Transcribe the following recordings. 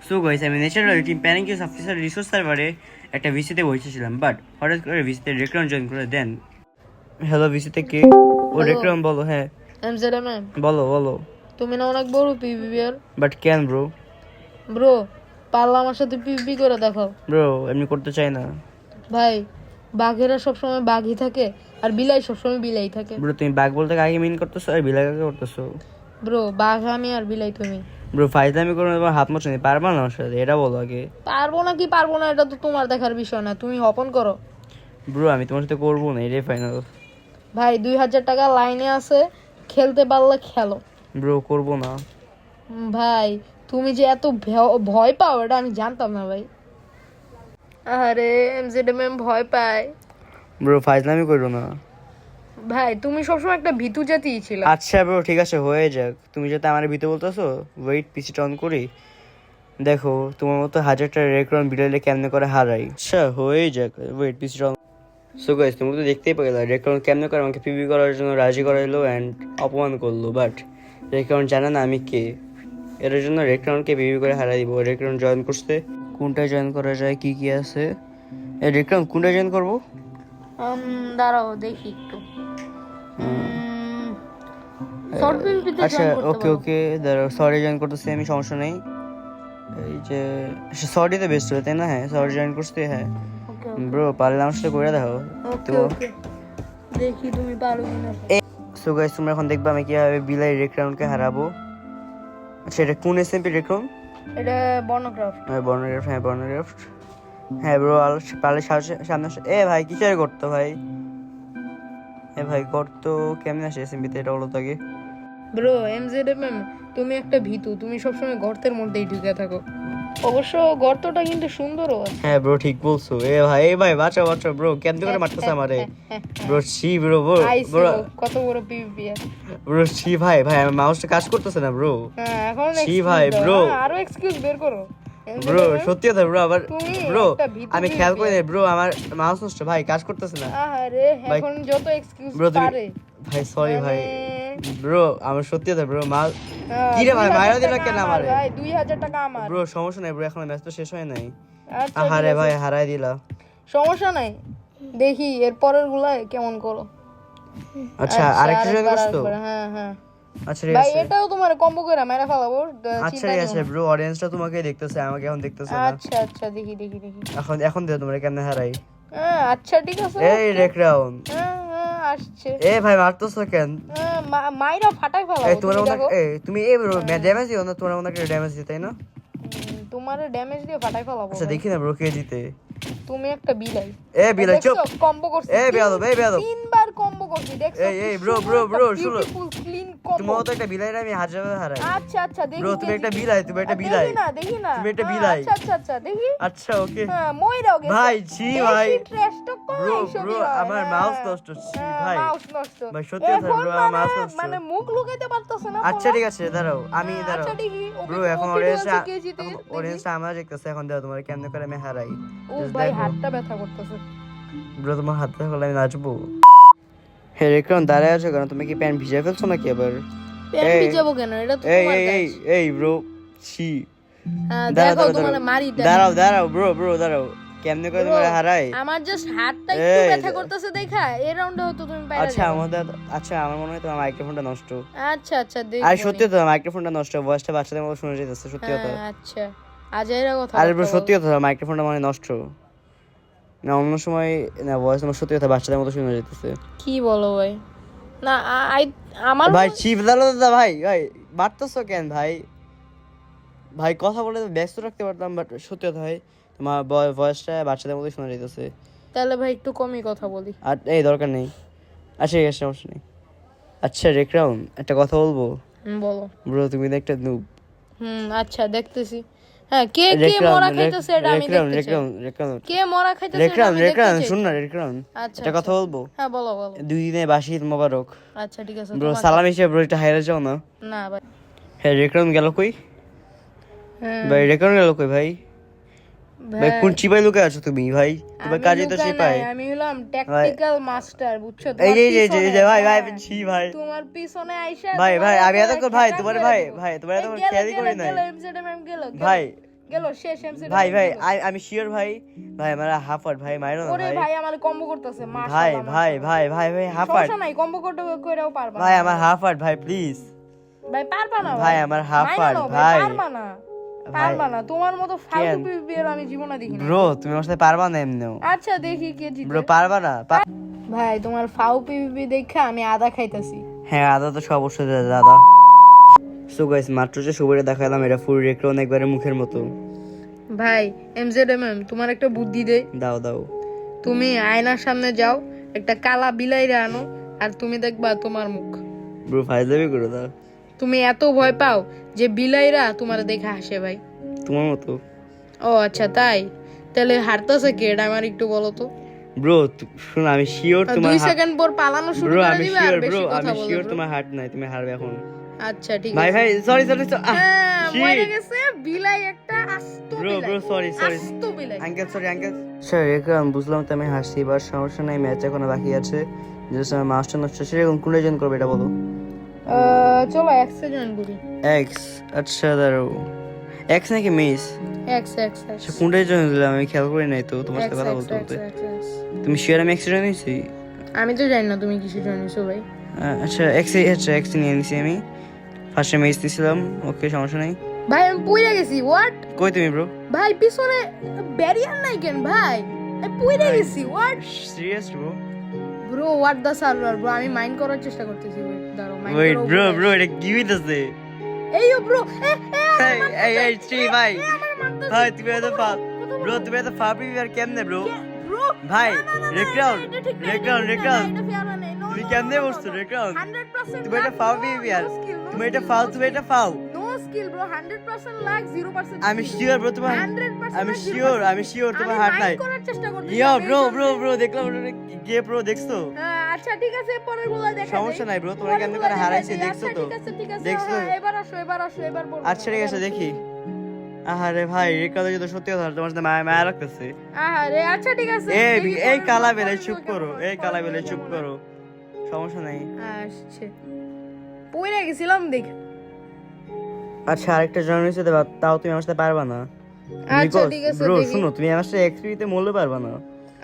So guys আমি natural team প্যানিং কিউস অফিসার রিসোর্স সার্ভারে একটা ভিসিতে বসেছিলাম, বাট হঠাৎ করে ভিসিতে রেকরন জয়েন করে দেন। হ্যালো ভিসিতে কে? ও রেকরন বলো। হ্যাঁ এমজেডএমএম, বলো বলো। তুমি না অনেক বড় পিভিপিয়ার। বাট কেন ব্রো? ব্রো, পারলে আমার সাথে পিভিপি করে দেখো। ব্রো এমনি করতে চাই না ভাই, বাঘেরা সবসময় বাঘই থাকে আর বিলাই সবসময় বিলাই থাকে। ব্রো। তুমি বাঘ বলতে কাকে মিন করতেছো আর বিলাই কাকে করতেছো? ব্রো, বাঘ আমি আর বিলাই তুমি। ব্রো ফাইজলামি করো, এবার হাত মোছ নি, পারবা না আমার সাথে? এটা বলো আগে। পারবো না কি পারবো না এটা তো তোমার দেখার বিষয় না, তুমি ওপেন করো। ব্রো আমি তোমার সাথে করবো না, এটাই ফাইনাল। ভাই 2000 টাকা লাইনে আছে, খেলতে পারলে খেলো। ব্রো করবো না। ভাই তুমি যে এত ভয় পাও এটা আমি জানতাম না ভাই। আরে এমজেডএমএম ভয় পায়। ব্রো ফাইজলামি করো না। ভাই তুমি সবসময় একটা ভীতু জাতি ছিল। আচ্ছা ব্রো ঠিক আছে, হয়ে যাক। তুমি যাতে আমার ভিতরে বলতেছো, ওয়েট পিসিটা অন করি। দেখো তোমার মতো হাজারটা রেকর্ড বিড়ালে কেমনে করে হারাই। আচ্ছা হয়ে যাক, ওয়েট পিসিটা অন। সো গাইস তুমি তো দেখতেই পেলে রেকর্ড কেমনে করে আমাকে পিভি করার জন্য রাজি করাইলো অ্যান্ড অপমান করলো, বাট রেকর্ড জানে না আমি কে। এর জন্য রেকর্ডকে পিভি করে হারাই দিব। রেকর্ড জয়েন করতে কোনটায় জয়েন করা যায়, কি কি আছে? এই রেকর্ড কোনটায় জয়েন করবো? দাঁড়াও দেখি একটু। শর্ট পিভিপিতে আচ্ছা জয়েন করতে ওকে পারো। ওকে, দাঁড়াও সরি জয়েন করতেছি আমি, সমস্যা নেই। এই যে সরিতে বেস্ট হবে তাই না? হ্যাঁ সরি জয়েন করতে। হ্যাঁ ওকে ব্রো পারলে আমার সাথে করে দেখো ওকে তো। ওকে, দেখি তুমি পারো কিনা। সো গাইস তোমরা এখন দেখবে আমি কিভাবে বিলাই রেকরাউন্ডকে হারাবো। আচ্ছা এটা কোন এসএমপি রেকরাউন্ড? এটা বর্ণক্রাফট। বর্নারক্রাফট। হ্যাঁ বর্নারক্রাফট। হ্যাঁ ব্রো পারলে সামনে এ ভাই কিসের করতো ভাই? এ ভাই করতো কেমনে আসে এসএমপিতে, এটা বলো তো আগে। ব্রো এমজেডএমএম, তুমি একটা ভীতু, তুমি সবসময় গর্তের মধ্যেই ঢুকে থাকো। অবশ্য গর্তটা কিন্তু সুন্দরও আছে। হ্যাঁ ব্রো ঠিক বলছো। এ ভাই বাঁচা বাঁচা ব্রো, কেমনে করে মারতেছে আমারে ব্রো? ছি ব্রো ব্রো কত বড় পিভিপি। ব্রো ছি ভাই আমার মাউসটা কাজ করতেছে না ব্রো। হ্যাঁ এখন ছি ভাই ব্রো, আরো এক্সকিউজ বের করো। ব্রো সত্যি কথা ব্রো। আবার তুমি ব্রো একটা ভীতু আমি খেয়াল করি PvP না ব্রো, আমার মাউস নষ্ট ভাই, কাজ করতেছে না। আরে ভাই, এখন যত এক্সকিউজ ব্রো তুমি পারে। ভাই সরি ভাই মানে, ব্রো, আমার সত্যি কথা ব্রো। কি রে ভাই 2000 মাইরা দিল টাকা কেন আমার আমারে? ভাই, 2000 টাকা আমার। ব্রো সমস্যা নাই ব্রো, এখন ম্যাচ তো শেষ হয় নাই। আচ্ছা আহারে ঠিক আছে, ভাই হারাই দিলা। সমস্যা নাই, দেখি এর পরের গুলাই কেমন করো। আচ্ছা আরেকটা জয়েন আরেকবার, করছো? হ্যাঁ হ্যাঁ আচ্ছা ঠিক ভাই, আছে। এটাও তোমার কম্বো করে মেরা ফেলাবো। আচ্ছা ঠিক আছে ব্রো, অডিয়েন্সটা তোমাকে দেখতেছে, আমাকে এখন দেখতেছে না। আচ্ছা আচ্ছা, দেখি দেখি দেখি। এখন দেখো তোমরা কেমনে হারাই। হ্যাঁ আচ্ছা ঠিক আছে। এই রেকরাউন্ড। হ্যাঁ হ্যাঁ আসছে। এ ভাই মারতেছো কেন? মাইরা ফাটাই ফেলাবো। এই তোমার তুমি মনে দেখো। তুমি এই ব্রো ড্যামেজ দিও না, তোমার মনে একটা ড্যামেজ দিতে তাই না? তোমার ড্যামেজ দিয়ে ফাটাই ফেলাবো। আচ্ছা দেখি না ব্রো কে জিতে। তুমি একটা বিলাই। এ বিলাই চুপ। কম্বো করছি। বেয়াদব। তিনবার কম্বো করছি, দেখছো? এই ব্রো শুনো, বিউটিফুল ক্লিন কম্বো। তোমার তো একটা বিলাই আমি হাজার হারাই। আচ্ছা আচ্ছা দেখি। ব্রো তুমি একটা বিলাই, তুমি একটা বিলাই। দেখি না তুমি একটা বিলাই। আচ্ছা আচ্ছা আচ্ছা দেখি। আচ্ছা ওকে হ্যাঁ মইরাও গেছে ভাই। ছি ভাই ট্র্যাশ টক করে ব্রো এইসবই ব্রো হয়। আমার মাউস নষ্ট। ছি ভাই মাউস নষ্ট ভাই সত্যি কথা এখন ব্রো, আমার মাউস মানে নষ্ট। মানে মুখ লুকাইতে পারতেছে না। আচ্ছা ঠিক আছে দাঁড়াও, আমি দাঁড়াও আচ্ছা দেখি ব্রো। এখন অডিয়েন্সটা আমরা দেখতেছে, এখন দেখো তোমার কেমনে করে আমি হারাই। ও ভাই হাতটা ব্যথা করতেছে। ব্রো তোমার হাতে হলে আমি নাচবো। হে রেকরন দাঁড়ায় আছো কেন? তুমি কি প্যান্ট ভিজে ফেলছো নাকি আবার? প্যান ভিজাবো কেন? এটা তো তোমার কাজ। এই ব্রো ছি। দেখো তোমার মারি দাঁড়াও ব্রো দাঁড়াও, কেমনে করে তোমার হারাই? আমার জাস্ট হাতটা একটু ব্যথা করতেছে দেখা, এই রাউন্ডে তো তুমি পাইরা যাবে। আচ্ছা আমার মনে হয় তোমার মাইক্রোফোনটা নষ্ট। আচ্ছা আচ্ছা দেখি। আর সত্যি তো মাইক্রোফোনটা নষ্ট, ভয়েসটা বাচ্চাদের মতো শোনা যাইতেছে, সত্যি কথা। আচ্ছা আজাইরা কথা। আরে ব্রো সত্যি কথা, মাইক্রোফোনটা মানে নষ্ট না, অন্য সময় না ভয়েস আমার সত্যি কথা বাচ্চাদের মতো শোনা যাইতেছে। কি বলো ভাই? না আমার ভাই চিপ দাদা ভাই মারতেছো কেন ভাই? ভাই কথা বলে ব্যস্ত রাখতে পারতাম, বাট সত্যি কথা ভাই তোমার ভয়েসটা বাচ্চাদের মতো শোনা যাইতেছে। তাহলে ভাই একটু কমই কথা বলি। আর এই দরকার নেই। আচ্ছা ঠিক আছে সমস্যা নেই। আচ্ছা রেকরাউন একটা কথা বলবো। বলো। ব্রো তুমি তো একটা নুব। আচ্ছা দেখতেছি। হ্যাঁ কে কে মরা খাইতেছে এটা আমি দেখতে চাই। কে মরা খাইতেছে এটা আমি দেখতে চাই। শুন না রেকরাউন একটা কথা বলবো। হ্যাঁ বলো বলো। 2 দিনে বাসি ঈদ মোবারক। আচ্ছা ঠিক আছে ব্রো সালাম হিসেবে ব্রো এটা হাইরা যাও না। না ভাই। হ্যাঁ রেকরাউন গেল কই? ভাই রেকরাউন গেল কই ভাই? ভাই কোন চিপাই লুকে আছো তুমি ভাই? তোমার কাজই তো চিপাই। আমি হলাম ট্যাকটিক্যাল মাস্টার, বুঝছো? এই যে ভাই ছি ভাই তোমার পিছনে আইসা ভাই আমি এত ভাই তোমার ভাই তোমার এত খেয়ালই করি নাই এমজেডএমএম গেল। ভাই। গেল শেষ এমসিডব্লিউ ভাই ভাই আমি শিওর ভাই ভাই আমার হাফ হার্ট ভাই মাইরো না ওরে ভাই ভাই আমার কম্বো করতেছে ভাই মাশাআল্লাহ ভাই ভাই ভাই ভাই হাফ হার্ট সমস্যা নাই কম্বো করতে কইরাও পারবা ভাই আমার হাফ হার্ট ভাই প্লিজ ভাই পারবা না ভাই আমার হাফ মাইনা হার্ট নাও ভাই পারবা না পারবা না তোমার মতো ফালতু পিপির আমি জীবনে দেখিনি ব্রো তুমি আমার সাথে পারবা না এমনিও আচ্ছা দেখি কে জিতে ব্রো পারবা না ভাই তোমার ফাউ পিপি দেখে আমি আদা খাইতাছি হ্যাঁ আদা তো সব অবশ্যই দাদা সো গাইস মাত্র যে সবাইকে দেখালাম এটা ফুল রেক্রন একবারে মুখের মতো ভাই এমজেডএমএম তোমার একটা বুদ্ধি দেই দাও দাও তুমি আয়নার সামনে যাও একটা কালা বিলাইরে আনো আর তুমি দেখবা তোমার মুখ ব্রো ফাইজলামি করো দাও তুমি এত ভয় পাও যে বিলাইরা তোমার দেখে হাসে ভাই তোমার মতো ও আচ্ছা তাই তাহলে হারতাছে কে এটা আমার একটু বলো তো ব্রো শুন আমি শিওর তোমার 2 সেকেন্ড পর পালানো শুরু ব্রো করে আমি দিবে আর শিওর বেশি ব্রো কথা আমি বলবে শিওর bro। তোমার হার্ট নাই তুমি হারবে এখন আচ্ছা ঠিক ভাই আছে ভাই সরি সরি হ্যাঁ মরে গেছে বিলাই একটা আস্ত ব্রো বিলাই ব্রো সরি সরি আস্ত বিলাই আঙ্কেল সরি আঙ্কেল স্যার এখন বুঝলাম তো আমি হাসছি এবার সমস্যা নাই ম্যাচ এখনো বাকি আছে যে সময় মাস্টার নষ্ট সেরকম কোন জন করবে এটা বলো চলো এক্স জয়েন করি এক্স আচ্ছা দাঁড়ো এক্স নাকি মিস এক্স এক্স আচ্ছা কোনটা জন দিলাম আমি খেয়াল করি নাই তো তোমার সাথে কথা বলতে বলতে তুমি শিওর আমি এক্সিডেন্ট নিয়েছি আমি তো জানি না তুমি কিসে জয়েন হইছো ভাই আচ্ছা এক্স নিয়ে নিয়েছি আমি ফার্স্টে ম্যাচ দিয়েছিলাম ওকে সমস্যা নাই ভাই আমি পইরা গেছি হোয়াট কই তুমি ব্রো ভাই পিছনে ব্যারিয়ার নাই কেন ভাই আমি পইরা গেছি what serious bro bro what the server bro আমি মাইন্ড করার চেষ্টা করতেছি দাঁড়াও মাইন্ড ওয়েট করো ব্রো ব্রো এটা কি হইতাছে এইও ব্রো এই শ্রী ভাই ভাই তুমি এত ফাপ ব্রো তুমি এত ফাপি আর কেমনে ব্রো ব্রো ভাই রেক্রাউন্ড তুমি কেমনে বসছো রেক্রাউন্ড 100% তুমি এটা ফাও বিবি আর তুমি এটা ফাও নো স্কিল ব্রো 100% লাগ 0% আমি শিওর ব্রো তোমার 100% আমি শিওর তোমার হার্ট নাই করার চেষ্টা করতেছি ইয়া ব্রো দেখলাম গে ব্রো দেখছো আচ্ছা ঠিক আছে পরের গুলা দেখা সমস্যা নাই ব্রো তোমার কেমনে করে হারাইছে দেখছো তো ঠিক আছে দেখছো এবার আসো এবার বলবো আচ্ছা ঠিক আছে দেখি আরে ভাই রেকর্ড যদি সত্যি কথা তোমার সাথে মায়া রাখতেছে আরে আচ্ছা ঠিক আছে এই কালা বেলে চুপ করো এই কালা বেলে চুপ করো সমস্যা নাই আসছে পয়রা গেছিলাম দেখ আচ্ছা আরেকটা জন হইছে তাও তুমি আমার সাথে পারবা না আচ্ছা ঠিক আছে ব্রো দেখি শুনো তুমি আমার সাথে এক্সপিতে মরলে পারবা না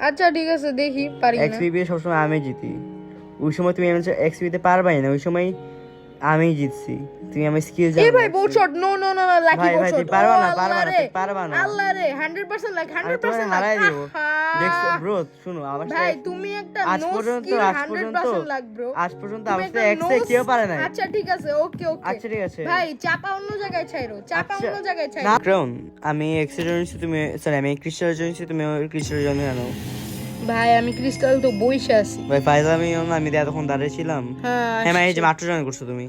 আচ্ছা ঠিক আছে দেখি পারি না এক্সপি সবসময় আমি জিতি ওই সময় তুমি আমার এক্সপিতে পারবাই না ওই সময় আমি জিতছি তুমি আমার স্কিল জানো এই ভাই bot shot no lucky bot shot তুই পারবা না আল্লাহ রে 100% লাইক 100% হারাই দেব দেখছো ব্রো শুনো আমার ভাই তুমি একটা আজ নো পর্যন্ত স্কিল 100% লাগ ব্রো আজ পর্যন্ত আমার সাথে এক্সে কেউ পারে না আচ্ছা ঠিক আছে ওকে আচ্ছা ঠিক আছে ভাই চাপা অন্য জায়গায় ছাইরো অন্য জায়গায় ছাইরো না ক্রাউন আমি এক্সিডেন্ট হইছি তুমি সরি আমি ক্রিস্টাল জয়েন্সি তুমি ক্রিস্টাল জয়েন জানো ভাই আমি ক্রিস্টাল তো বইসে আছি ভাই ফায়দা আমি এতক্ষণ দাঁড়িয়ে ছিলাম হ্যাঁ এই যে মাত্র জয়েন করছো তুমি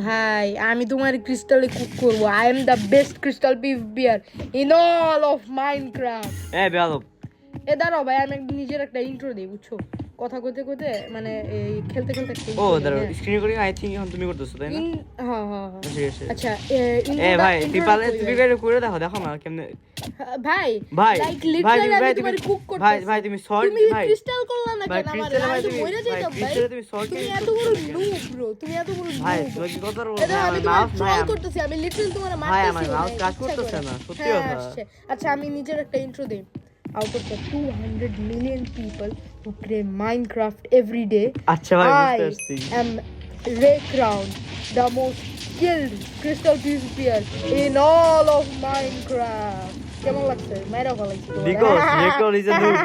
ভাই আমি তোমার ক্রিস্টালে কুক করব I am the best crystal PVR in all of Minecraft বেয়াদব দাঁড়াও ভাই আমি নিজের একটা ইন্ট্রো দিই বুঝছো কথা কইতে কইতে মানে এই খেলতে খেলতে দাঁড়াও স্ক্রিন রেকর্ডিং আই থিংক এখন তুমি করতেছো তাই না হ্যাঁ ঠিক আছে আচ্ছা ভাই তুমি করে দেখো না কেমনে ভাই ভাই লাইক লিটারালি আমি তোমার কুক করতে ভাই তুমি সল্ট তুমি ক্রিস্টাল করলা না কেন আমার আমি মরে যাইতাম ভাই তুমি সল্ট তুমি এত বড় নুব ব্রো তুমি এত বড় ভাই noob। তুমি কি কথা বলো আমি তোমার ট্রল করতেছি আমি লিটারালি তোমার মারতেছি ভাই আমার মাউস কাজ করতেছে না সত্যি কথা আচ্ছা আমি নিজের একটা ইন্ট্রো দেই out of the 200 million people who play Minecraft every day আচ্ছা ভাই I বুঝতে পারছি am Ray Crown the most skilled crystal PvPer in all of Minecraft কেমন লাগছে মাইরা ভালো লাগছে because record is a noob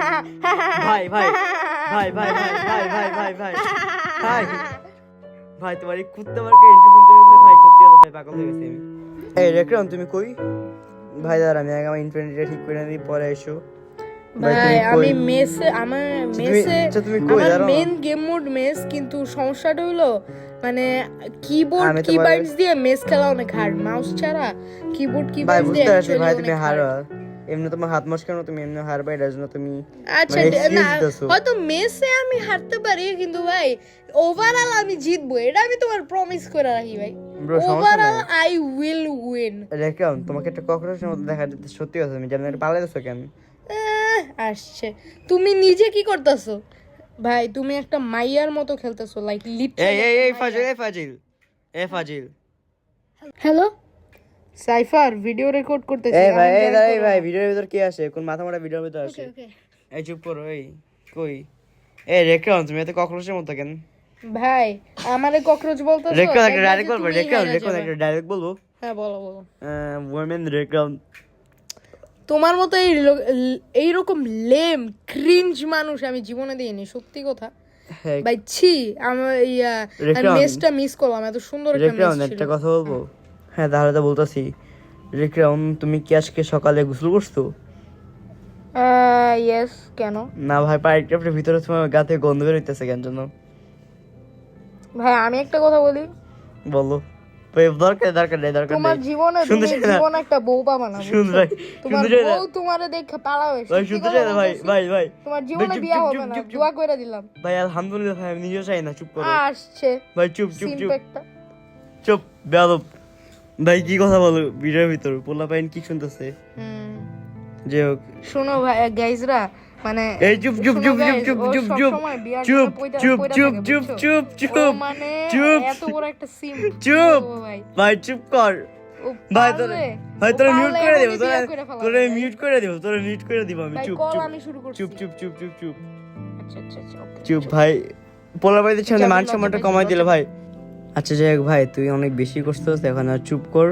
ভাই তোমার এই কুত্তা মার্কা ইন্ট্রো শুনতে ভাই সত্যি কথা ভাই পাগল হয়ে গেছি আমি এই রেকরাম তুমি কই ভাই দাঁড়া আমি আগে আমার ইন্টারনেটটা ঠিক করে নিই পরে এসো ভাই আমি মেসে তুমি কই আমার দাঁড়াও মেন গেম মোড মেস কিন্তু সমস্যাটা হলো মানে কিবোর্ড আমি তো কিবাইটস দিয়ে মেস খেলা অনেক হার্ড মাউস ছাড়া কিবোর্ড ভাই কিবাইটস বুঝতে দিয়ে পারছি ভাই actually তুমি অনেক হারো hard। এমনি তোমার হাত মস্কানো তুমি এমনি হারবা এটার জন্য তুমি আচ্ছা মানে excuse না দিতেছো। হয়তো মেসে আমি হারতে পারি কিন্তু ভাই ওভারঅল আমি জিতবো এটা আমি তোমার প্রমিস করে রাখি ভাই Bro, সমস্যা ওভারঅল নাই। আই উইল উইন রেকরাম তোমাকে একটা ককরোচের মতো দেখা যাচ্ছে সত্যি কথা তুমি জানেন পালাইতেছো কেন আসছে তুমি নিজে কি করতেছো ভাই তুমি একটা মাইয়ার মতো খেলতেছো লাইক এই ফাজিল হ্যালো সাইফার ভিডিও রেকর্ড করতেছি এই ভাই আমি এই join দাঁড়াই করবো। ভাই ভিডিওর ভিতর কি আসে কোন মাথা মোটা ভিডিওর ভিতর আসে Okay, okay. এই চুপ করো এই কই এই রেকর্ড তুমি এত ককরোচের মতো কেন ভাই আমারে ককরোচ বলতেছো রেকর্ড দেখবা যে ডাইরেক্ট বলবো তুমি রেকর্ড হেরে রেকর্ড যাবে। ডাইরেক্ট বলবো হ্যাঁ বলো বলো ওমেন রেকর্ড তোমার মতো এইরকম লেম ক্রিঞ্জ মানুষ আমি জীবনে দেখিনি সত্যি কথা ভাই ছি আমার রেকর্ড। মেসটা মিস করলাম এত সুন্দর একটা মেস রেকর্ড ছিল একটা কথা বলবো হ্যাঁ তাহলে তো বলতাছি রেকর্ড তুমি কি আজকে সকালে গোসল করছো ইয়েস কেন না ভাই পাইপটার ভিতরে তোমার গা থেকে গন্ধ বের হইতেছে কেন জন্য ভাই আমি একটা কথা বলি বলো ভাই দরকার দরকার নেই দরকার তোমার নেই জীবনে শুনতে তুমি চাই না। জীবনে একটা বউ পাবা না শুন ভাই তোমার শুনতে চাই না বউ তোমারে দেখে পালাবে ভাই শুনতে চাই না ভাই ভাই ভাই তোমার জীবনে চুপ, বিয়ে চুপ, হবে চুপ, না চুপ, চুপ। দোয়া করে দিলাম ভাই আলহামদুলিল্লাহ ভাই আমি নিজেও চাই না চুপ করো আসছে ভাই চুপ চুপ চুপ সিম্পেক্টটা চুপ বেয়াদব ভাই কি কথা বলো ভিডিওর ভিতর পোলা পাইন কি শুনতেছে যে হোক শোনো ভাই গাইজরা মানে এই চুপ চুপ চুপ চুপ চুপ চুপ চুপ চুপ চুপ চুপ চুপ চুপ চুপ মানে চুপ। এত বড় একটা সিম চুপ। ভাই ভাই চুপ কর ও ভাই পারলে, ভাই ও তোরা পারলে মিউট করে দেব এখনই বিয়ে করে ফেলাবে তোরা ভাই। মিউট করে দেব তোরা মিউট করে দিব আমি ভাই, চুপ কল চুপ আমি শুরু করছি চুপ চুপ চুপ চুপ চুপ আচ্ছা আচ্ছা আচ্ছা okay, চুপ চুপ। ভাই পোলা ভাইদের সামনে লজ্জা মান পেয়েছি, সম্মানটা লজ্জা কমাই দিলে পেয়েছি। ভাই আচ্ছা যাই হোক ভাই তুই অনেক বেশি করছিস এখন আর চুপ কর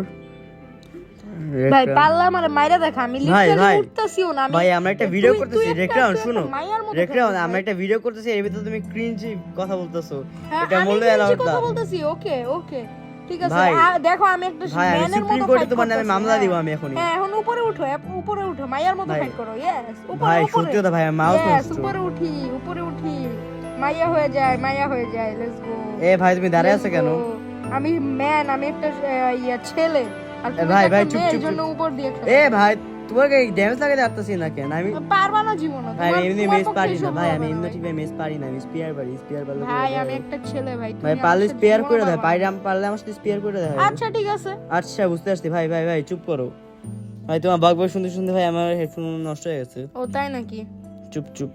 ভাই পাল্লা আমার মাইরা দেখা আমি ভাই, লিটারালি ভাই। উঠতাছিও না আমি ভাই আমরা একটা ভিডিও তুই- করতেছি তুই একটা- রেকরাউন তুই একটা শুনো মাইয়ার মতো রেকরাউন খেলছিস, আমরা ভাই। একটা ভিডিও করতেছি এর ভিতরে তুমি ক্রিঞ্জি কথা বলতেছো হ্যাঁ, এটা আমি বললে cringy অ্যালাউড কথা না বলতেছি ওকে ওকে ঠিক আছে ভাই, দেখো আমি একটা ভাই, আমি ম্যানের সুপ্রিম মতো কোর্টে fight তোমার নামে করতেছি, মামলা হ্যাঁ। দিব আমি এখনই। হ্যাঁ এখন উপরে উঠো উপরে উঠো মাইয়ার মতো ভাই, ফাইট করো ইয়েস উপরে ভাই, উপরে। সত্যি কথা ভাই, আমি mouse Yes, নষ্ট। উপরে উঠি মাইয়া হয়ে যায় লেটস গো এ ভাই তুমি দাঁড়ায় আছো কেন আমি ম্যান আমি একটা ছেলে আর তুমি ভাই, তো ভাই, একটা চুপ, মেয়ে, চুপ, এই জন্য চুপ। উপর দিয়ে খেলো। এ ভাই তোমাকে ড্যামেজ লাগাতে পারতেছি না কেন আমি পারবা না জীবনে ভাই আমি তোমার- এমনি তোমার মেস পক্ষে পারি না সম্ভব ভাই হবে আমি না, এমনি ভাই। ঠিক মেস পারি না আমি স্পিয়ার পারি ভাই আমি একটা ছেলে ভাই তুমি ভাই আমার পারলে সাথে স্পেয়ার জীবনে করে দেয় পারবা না। পাইরে আমি পারলে আমার সাথে স্পেয়ার করে দেয় আচ্ছা ঠিক আছে আচ্ছা বুঝতে পারছি ভাই ভাই ভাই চুপ করো ভাই তোমার বাগ শুনতে শুনতে ভাই আমার হেডফোন নষ্ট হয়ে গেছে ও তাই নাকি চুপ চুপ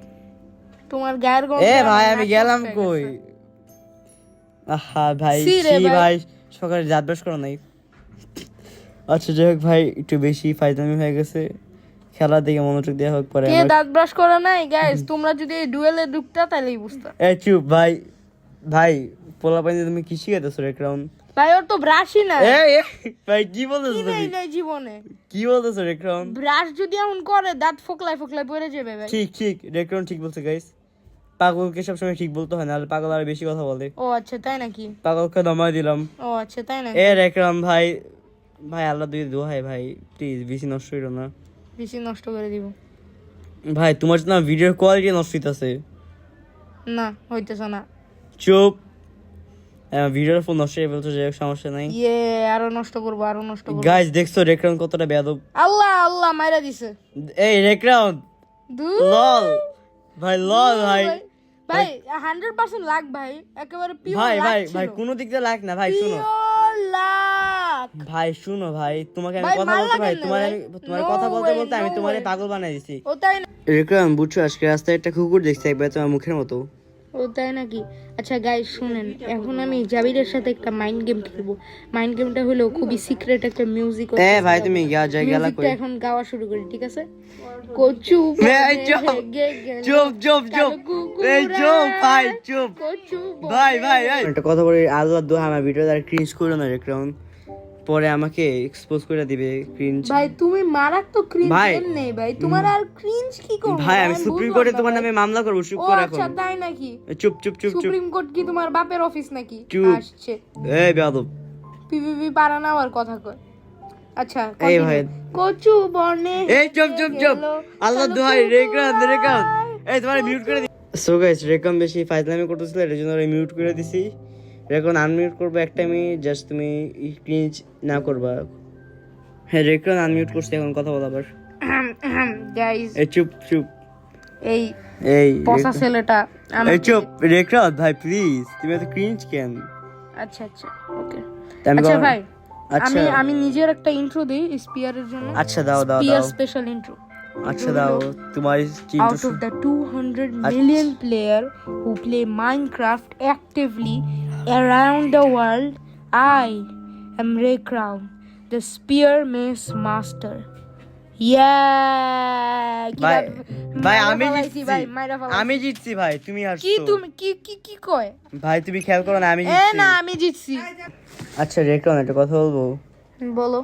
তোমার গায়ের গন্ধ এ আমার ভাই নাক আমি নষ্ট গেলাম হয়ে কই গেছে। আহা ভাই ছি রে ছি ভাই। ভাই সকালে দাঁত ব্রাশ করো নাই আচ্ছা যাই হোক ভাই একটু বেশি ফাইজলামি হয়ে গেছে খেলার দিকে মনোযোগ দেওয়া হোক পরে কে আমার- দাঁত ব্রাশ করে নাই গাইস তোমরা যদি এই ডুয়েলে ঢুকতা তাহলেই বুঝতা এ চুপ ভাই ভাই পোলা পানি তুমি কি শিখাইতেছো রেক রাউন্ড ভাই ওর তো ব্রাশই না এ ভাই কি বলতেছো কি তুমি দেই নাই জীবনে কি বলতেছো রেক রাউন্ড ব্রাশ যদি এমন করে দাঁত ফোকলাই পড়ে যাবে ভাই ঠিক রেক রাউন্ড ঠিক বলছে গাইস পাগলকে সবসময় ঠিক বলতে হয় না হলে পাগল আর বেশি কথা বলে ও আচ্ছা তাই নাকি পাগলকে দমাই দিলাম ও আচ্ছা তাই নাকি এ রেক রাউন্ড ভাই ভাই আল্লাহ দুই দোহাই ভাই প্লিজ বেশি নষ্ট হইলো না বেশি নষ্ট করে দিব ভাই তোমার জন্য ভিডিওর কোয়ালিটি নষ্ট হইতাছে না হইতেছ না চুপ ভিডিওর ফোন নষ্ট হয়ে বলছো যে সমস্যা নাই আরো নষ্ট করবো গাইস দেখছো রেক রাউন্ড কতটা বেয়াদব আল্লাহ মাইরা দিছে এই রেক রাউন্ড দূর লল ভাই লল ভাই ভাই 100% লাগ ভাই একেবারে পিওর ভাই লাগ ভাই ছিল। ভাই কোনো দিক দিয়ে লাগ না ভাই শুনো পিওর লাগ ভাই শুনো ভাই তোমাকে আমি ভাই, কথা মার বলতে ভাই লাগেন না তোমার ভাই। তোমার No কথা বলতে way, বলতে আমি no তোমারে way। পাগল বানাই দিছি ও তাই না রেকরাম বুঝছো আজকে রাস্তায় একটা কুকুর দেখছি একবার তোমার মুখের মতো ও তাই নাকি আচ্ছা গাইস শুনেন এখন আমি জাবিরের সাথে একটা মাইন্ড গেম খেলবো মাইন্ড গেমটা হলো খুবই সিক্রেট একটা মিউজিক এ ভাই তুমি গেলা কই এখন গাওয়া শুরু করি ঠিক আছে কচু এই চুপ, চুপ চুপ চুপ এই চুপ ভাই চুপ কচু ভাই ভাই একটা কথা বলি আল্লাহ দোহা আমার ভিডিওতে আর ক্রিঞ্জ করো না রেকরাম পরে আমাকে এক্সপোজ করে দিবে ক্রিঞ্জ ভাই তুমি মারাত্মক ক্রিঞ্জ ভাই, নেই ভাই তোমার আর ক্রিঞ্জ কি করব ভাই আমি সুপ্রিম কোর্টে তোমার নামে মামলা করবো চুপ ও কর আচ্ছা এখন তাই নাকি চুপ চুপ চুপ চুপ সুপ্রিম কোর্ট কি তোমার বাপের অফিস নাকি চুপ। আসছে এই বেয়াদব পিপিপি পারা না আর কথা কয় আচ্ছা এই continue। ভাই। কচু বনে এই চুপ চুপ চুপ আল্লাহ দোহাই রেকরাম এই তোমার মিউট করে দি সো গাইস রেকরাম বেশি ফাইজলামি করতেছিল এর জন্য মিউট করে দিছি রেকরাম আনমিউট করবো একটা আমি জাস্ট তুমি ক্রিঞ্জ না করবা হ্যাঁ রেকরাম আনমিউট করছি এখন কথা বল আবার গাইস এই চুপ চুপ এই এই পসা ছেলেটা এই চুপ রেকরাম ভাই প্লিজ তুমি এত ক্রিঞ্জ কেন আচ্ছা ওকে আমি আচ্ছা কখন- ভাই আচ্ছা আমি আমি নিজের একটা ইন্ট্রো দিই স্পিয়ারের জন্য আচ্ছা দাও দাও স্পিয়ার দাও স্পেশাল ইন্ট্রো আচ্ছা দাও তোমার out of the 200 million player who play Minecraft actively around the world, I am Ray Crown, the spearman's master. Yeah! ভাই আমি জিতছি আমি জিতছি ভাই তুমি কি হারছো তুমি কি কয়? ভাই তুমি খেয়াল করো না আমি এ জিতছি না আমি জিতছি। আচ্ছা রেকন একটা কথা বলবো বলো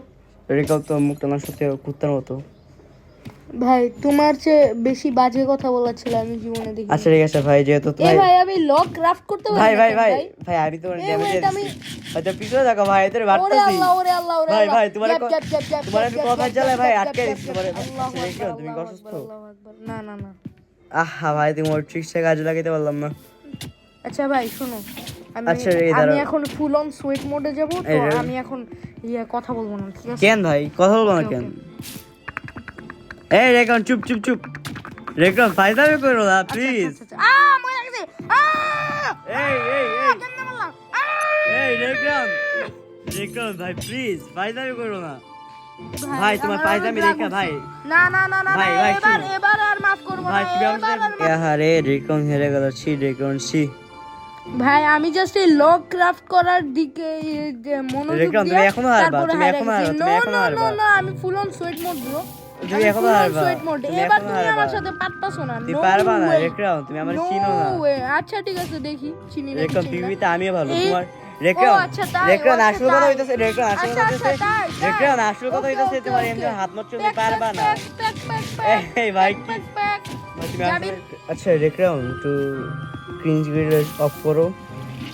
রেকন তো মুখটা না সত্যি কুত্তার মতো ভাই, তোমার চেয়ে বেশি বাজে কথা বলা ছিল আমি জীবনে দেখি। আচ্ছা ঠিক আছে ভাই যেহেতু এ ভাই আমি লক ক্রাফট করতে পারি ভাই না ভাই কেন ভাই ভাই আমি তোমার এই ড্যামেজ wait, দিচ্ছি আমি- আচ্ছা পিছনে থাকো ভাই এদের ওরে বাড়তাছি আল্লাহ ওরে আল্লাহ ওরে ভাই আল্লাহ। ভাই তোমার গ্যাপ, গ্যাপ, গ্যাপ, গ্যাপ, তোমার গ্যাপ, একটু গ্যাপ, কথা গ্যাপ, চালায় ভাই গ্যাপ, আটকে গ্যাপ, দিচ্ছি গ্যাপ, তোমার গ্যাপ, আল্লাহু আচ্ছা রেকন আকবার, তুমি আল্লাহু অসুস্থ আকবার, আল্লাহু আকবার। না না না আহা ভাই তুমি ওর ট্রিক্সটা কাজে লাগাইতে পারলাম না আচ্ছা ভাই শোনো, আমি আচ্ছা, এই আমি দাঁড়াও। এখন ফুল অন সুইট মোডে যাব, তো এই রে। আমি এখন কথা বলবো না, ঠিক আছে? কেন ভাই কথা বলবো না Okay, কেন এই রেকন চুপ চুপ চুপ রেকন ফায়দামি করো না প্লিজ আচ্ছা, মরে গেছে। এই এই এই কেমনে বললাম? এই রেকন রেকন ভাই প্লিজ ফায়দামি করো না ভাই তোমার আমার ফায়দামি রাগ রেখা উঠছে। ভাই না না না না ভাই, না, ভাই, এবার শোনো। এবার আর মাফ করবো না, ভাই তুমি এবার আর আমাকে আহারে রেকন হেরে গেল ছি রেকন ছি ভাই আমি জাস্ট এই লক ক্রাফট করার দিকে মনোযোগ রেকন, তুমি দিয়ে এখনো হারবা, তারপরে তুমি হারিয়ে এখনো গেছি। হারবা, তুমি No, এখনো no, হারবা। no, no, আমি full on sweet mode bro, তুমি এখনো হারবা, সুইট মোড। তুমি এবার এখনো তুমি হারবা। আমার সাথে পারতাছো না, তুই No পারবা না way. রেকন তুমি আমার No চিনো না way. আচ্ছা ঠিক আছে, দেখি চিনি না রেকন পিভিতে আমিও ভালো এই- তোমার ও রেকন আচ্ছা তাই, রেকন ও আচ্ছা আসল কথা তাই। হইতাছে রেকন আসল আচ্ছা, কথা আচ্ছা, হইতাছে তাই, তাই। রেকন আসল কথা Okay, হইতাছে okay, তোমার okay. এমনি হাত মারতে Back, পারবা back, না back, back, back, এই ভাই back, কি back, back. ভাই, তুমি জাবির। আসলে আচ্ছা রেকন একটু ক্রিঞ্জ ভিডিও অফ করো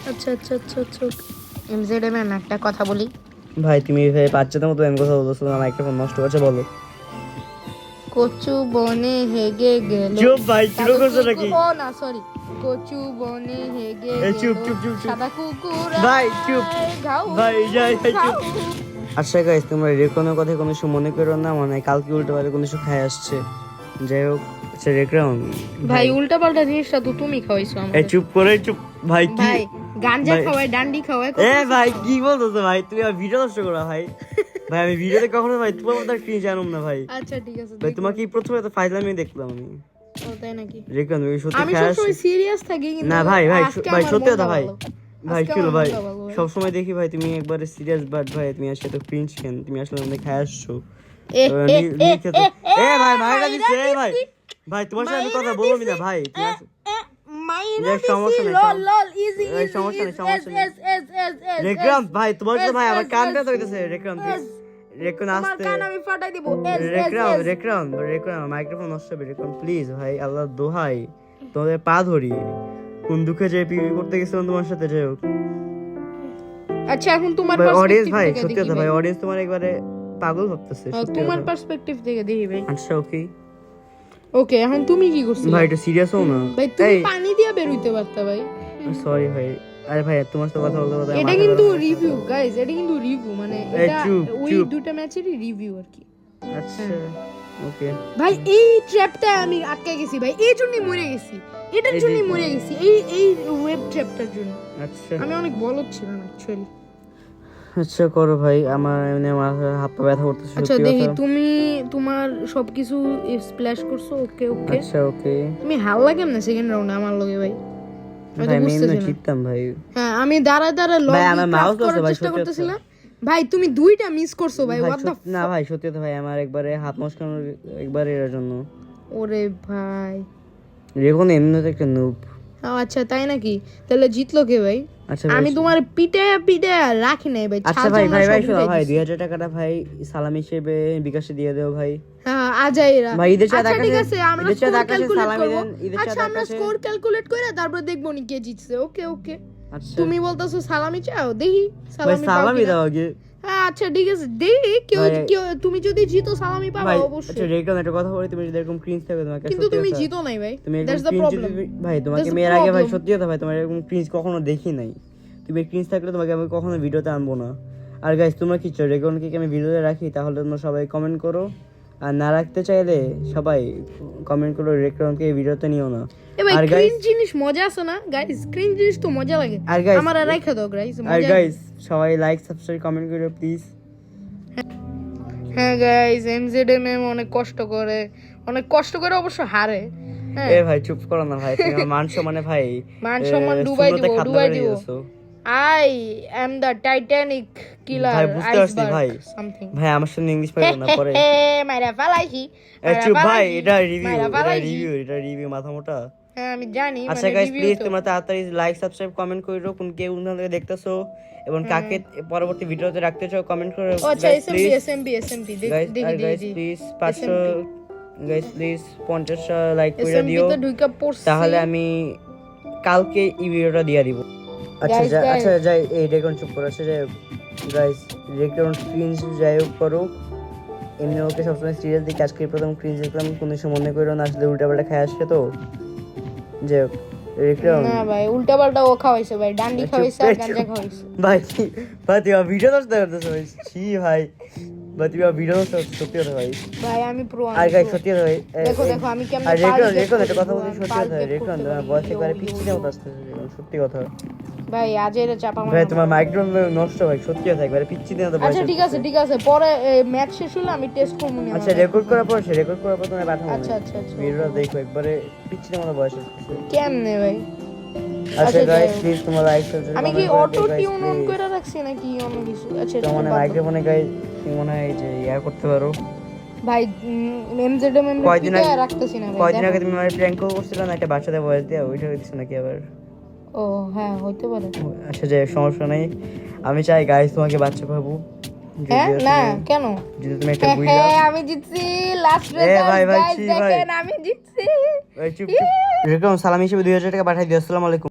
আচ্ছা আচ্ছা আচ্ছা আচ্ছা এমজেড ম্যাম একটা কথা বলি। ভাই তুমি ভাই বাচ্চাদের মতো এমন কথা বলতেছো না মাইক্রোফোন নষ্ট করছে বলো কচু বনে হেগে গেল। চুপ ভাই শুরু করছো নাকি ও না সরি, কচু বনে হেগে এই চুপ, গেল, চুপ, চুপ, চুপ। সাদা কুকুর ভাই, চুপ। ঘাউ ভাই, যাই, ভাই, চুপ। ঘাউ। আচ্ছা গাইস তোমরা রেকনের কথা কোনো সময় মনে করো না মানে কালকে উল্টো পাল্টা কোনো কিছু খাই আসছে যাই হোক আচ্ছা রেকন ভাই উল্টা পাল্টা জিনিসটা তো তুমি খাওয়াইছো এই আমাকে। চুপ করে চুপ ভাই কি ভাই গাঞ্জা ভাই- খাওয়াই, ডান্ডি খাওয়াই, এ ভাই কি বলতেছো ভাই তুমি আমার ভিডিও নষ্ট করো ভাই ভাই আমি ভিডিওতে কখনো ভাই তোমার মতো ক্রিঞ্জ জানুম না ভাই আচ্ছা ঠিক আছে ভাই দেখো। তোমাকে কি প্রথমে তো ফাইজলামি দেখলাম আমি ও, তাই নাকি? রেকন তুমি সত্যি আমি খাই সবসময় সিরিয়াস থাকি কিন্তু না ভাই ভাই আজকে ভাই আমার সত্যি কথা মনটা ভাই ভালো। ভাই আজকে চলো আমার ভাই মনটা ভালো ভাই। সব সময় দেখি ভাই তুমি একবারে সিরিয়াস বাট ভাই তুমি আসলে তো ক্রিঞ্জ কেন তুমি আসলে আমাদের খাই আসছো এ, এ, এ, এ, এ ভাই মাইরা মাইরা দিচ্ছে এ ভাই দিছি। ভাই তোমার সাথে আমি কথা মাইরা বলবো দিছি। না ভাই তুমি আসলে- মাইনা দেখ, সমস্যা দিছি, নেই, লল লল ইজি এই ইজি সমস্যা নেই, সমস্যা নেই। এস রেকরাম ভাই তোমার সাথে ভাই আমার এস, কানটা এস, তো হইতেছে রেকরাম এস। রেকন তোমার আসতে কান আমি ফাটাই দিব এস রেকরাম এস এস। রেকরাম রেকরাম মাইক্রোফোন নষ্ট হবে রেকরাম প্লিজ ভাই আল্লাহ দোহাই তোমাদের পা ধরি কোন দুঃখে যে পিপি করতে গেছিলাম তোমার সাথে যাই হোক আচ্ছা এখন তোমার ভাই অডিয়েন্স পার্সপেক্টিভ ভাই থেকে সত্যি দেখি কথা ভাই। ভাই অডিয়েন্স তোমার একবারে পাগল ভাবতেছে সত্যি তোমার কথা। পার্সপেক্টিভ থেকে দেখি ভাই। আচ্ছা ওকে ওকে এখন তুমি কি করছিলে? ভাই একটু সিরিয়াস হও না ভাই তুমি এই পানি দিয়ে বের হইতে পারতা ভাই। সরি ভাই আরে ভাই তোমার সাথে কথা বলতে বলতে আমার এটা মাথা কিন্তু গরম হয়ে রিভিউ গাইস, এটা কিন্তু রিভিউ মানে এই এটা চুপ, ওই চুপ। দুটো ম্যাচেরই রিভিউ আর কি। যাচ্ছে। আচ্ছা ওকে ভাই এই ট্র্যাপটা আমি আটকে গেছি ভাই, এই জন্যই মরে গেছি, এটার এই যে- জন্যই মরে গেছি, এই এই ওয়েব ট্র্যাপটার জন্য। আচ্ছা আমি অনেক বলদ ছিলাম অ্যাকচুয়ালি। আচ্ছা করো ভাই আমার এমনি মাথা হাত পা ব্যথা করতেছে আচ্ছা সত্যি দেখি কথা তুমি তোমার সবকিছু স্প্ল্যাশ করছো, ওকে ওকে। আচ্ছা ওকে তুমি হাল্লা কেমনে সেকেন্ড রাউন্ডে আমার লগে ভাই? আমি তো ভাই আমি বুঝতেছি এমনি না। জিততাম ভাই হ্যাঁ আমি দাঁড়ায় দাঁড়ায় লগ ভাই, আমার mouse করার আছে ভাই, চেষ্টা সত্যি করতেছিলাম ভাই, তুমি দুইটা মিস করছো ভাই, ভাই হোয়াট দ্য না ভাই সত্যি কথা ভাই আমার একবারে হাত মস্কানোর একবারে এর জন্য ওরে ভাই। রেকন এমনি তো একটা নুব আচ্ছা তাই নাকি? তাহলে জিতলো কে ভাই? আচ্ছা ভাই আমি তোমার পিঠে পিঠে রাখি নাই ভাই। আচ্ছা ছাড় ভাই জন্য ভাই ভাই সব শোনো উঠাই ভাই দিছি। 2000 টাকাটা ভাই সালাম হিসেবে বিকাশে দিয়ে দেও ভাই হ্যাঁ আজাইরা। ভাই, ঈদের চাঁদ আচ্ছা ঠিক আকাশে- আছে আমরা ঈদের চাঁদ স্কোর আকাশে ক্যালকুলেট সালামি করব। দেন, ঈদের চাঁদ আচ্ছা আমরা আকাশে- স্কোর ক্যালকুলেট করে তারপর দেখবো নি কে জিতছে। ওকে ওকে আচ্ছা তুমি বলতাছো সালামি চাও, দেখি ভাই সালামি পাও সালামি কিনা। দাও আগে হ্যাঁ আচ্ছা ঠিক আছে দেখি কেউ ভাই- কেউ তুমি যদি জিতো সালামি পাবা ভাই আচ্ছা অবশ্যই। রেকন একটা কথা বলি তুমি যদি এরকম ক্রিঞ্জ থাকে তোমাকে কিন্তু সত্যি তুমি কথা- জিতো নাই ভাই, তুমি দ্যাটস এরকম দ্য cringe প্রবলেম। যদি- ভাই তোমাকে That's the মেয়ের আগে ভাই problem. সত্যি কথা ভাই তোমার এরকম ক্রিঞ্জ কখনো দেখি নাই তুমি ক্রিঞ্জ থাকলে তোমাকে আমি কখনো ভিডিওতে আনবো না আর গাইস তোমরা কি চাও রেকনকে কি আমি ভিডিওতে রাখি তাহলে তোমরা সবাই কমেন্ট করো আর না রাখতে চাইলে সবাই কমেন্ট করো রেকনকে ভিডিওতে নিও না এ ভাই আর ক্রিঞ্জ guys- জিনিস মজা আছে না গাইস? ক্রিঞ্জ জিনিস তো মজা লাগে। আর guys- আমার আর রাখা দাও গাইস আর মজা। গাইস সবাই লাইক সাবস্ক্রাইব কমেন্ট করো প্লিজ হ্যাঁ গাইস এমজেডএম অনেক কষ্ট করে অবশ্য হারে। হ্যাঁ এ ভাই চুপ করো না ভাই তুমি আমার মান সম্মানে ভাই মান সম্মান এ, ডুবাই শূন্যতে দিব, খাতনা ডুবাই করে দিব। দিয়েছো। I am the Titanic killer. ভাই, বুঝতে পারছি, ভাই। Something. ভাই আমার সামনে ইংলিশ পারবো না পরে। মাইরা ফালাইছি। চুপ ভাই, এটা মাইরা ফালাইছি। রিভিউ মাথা মোটা। হ্যাঁ আমি জানি। আচ্ছা গাইস, প্লিজ তোমরা তাড়াতাড়ি লাইক সাবস্ক্রাইব কমেন্ট কইরো কোন কে কোন থেকে দেখতেছো এবং কাকে পরবর্তী ভিডিওতে রাখতে চাও কমেন্ট করো। আচ্ছা SMB দেখি guys please 500 guys please 50 like করে দিও, তে ঢুকা পড়ছি। তাহলে আমি কালকে এই ভিডিওটা দিয়ে দিব। আচ্ছা Guys, guys. আচ্ছা যাই, এই রেকর্ড চুপ করো। আচ্ছা যাই গাইস, রেকর্ড ক্রিঞ্জ যাই হোক করো, এমনি ওকে সবসময় সিরিয়াস দিকে আজকে প্রথম ক্রিঞ্জ দেখলাম, কোনো কিছু মনে করো না, আসলে উল্টাপাল্টা খাই আসছে তো। যাই হোক রেকর্ড না ভাই, উল্টা পাল্টা ও খাওয়াইছে ভাই, ডান্ডি খাওয়াইছে আর গাঁজা খাওয়াইছে। ভাই তুই ভিডিও দোস্ত করতেছ ভাই, ছি ভাই তুই ভিডিও দোস্ত সত্যি কথা ভাই। ভাই আমি প্রো। আর গাইস সত্যি কথা ভাই, দেখো আমি কেমন আর রেকর্ড একটা কথা বলছি, সত্যি কথা রেকর্ড তোমার বয়স একবারে পিচ্ছির মতো আসছে, সত্যি কথা ভাই। আজ এর চাপা ভাই, তোমার মাইক্রোফোন নষ্ট ভাই, সত্যি কথা একবারে পিচ্ছির মতো বয়স। আচ্ছা ঠিক আছে পরে ম্যাচ শেষ হলে আমি টেস্ট করব না। আচ্ছা রেকর্ড করার পর তোমার পাঠাবো। আচ্ছা ভিডিওটা দেখো, একবারে পিচ্ছির মতো বয়স আসছে। কেমনে ভাই? আচ্ছা গাইস প্লিজ তোমরা লাইক সাবস্ক্রাইব আমি কি অটো টিউন অন করে রাখছি নাকি অন্য কিছু? আচ্ছা তো মানে মাইক্রোফোনে গাইস তুমি মনে হয় যে ইয়ার করতে পারো ভাই। এমজেডএম কয়দিন আগে রাখতেছি না ভাই। কয়দিন আগে তুমি আমার প্র্যাঙ্ক করছিলা না, একটা বাচ্চাদের ভয়েস দিয়ে, ওইটা হইছে নাকি আবার? ও হ্যাঁ হইতে পারে। আচ্ছা যে সমস্যা নাই, আমি চাই গাইস তোমাকে বাচ্চা পাবো। হ্যাঁ না কেন? যদি তুমি একটা বুঝলা। হ্যাঁ আমি জিতছি লাস্ট রেজাল্ট ভাই, গাইস, ছি ভাই। দেখেন আমি জিতছি। চুপ এরকম সালাম হিসেবে 2000 টাকা পাঠিয়ে দিও। আসসালামু আলাইকুম।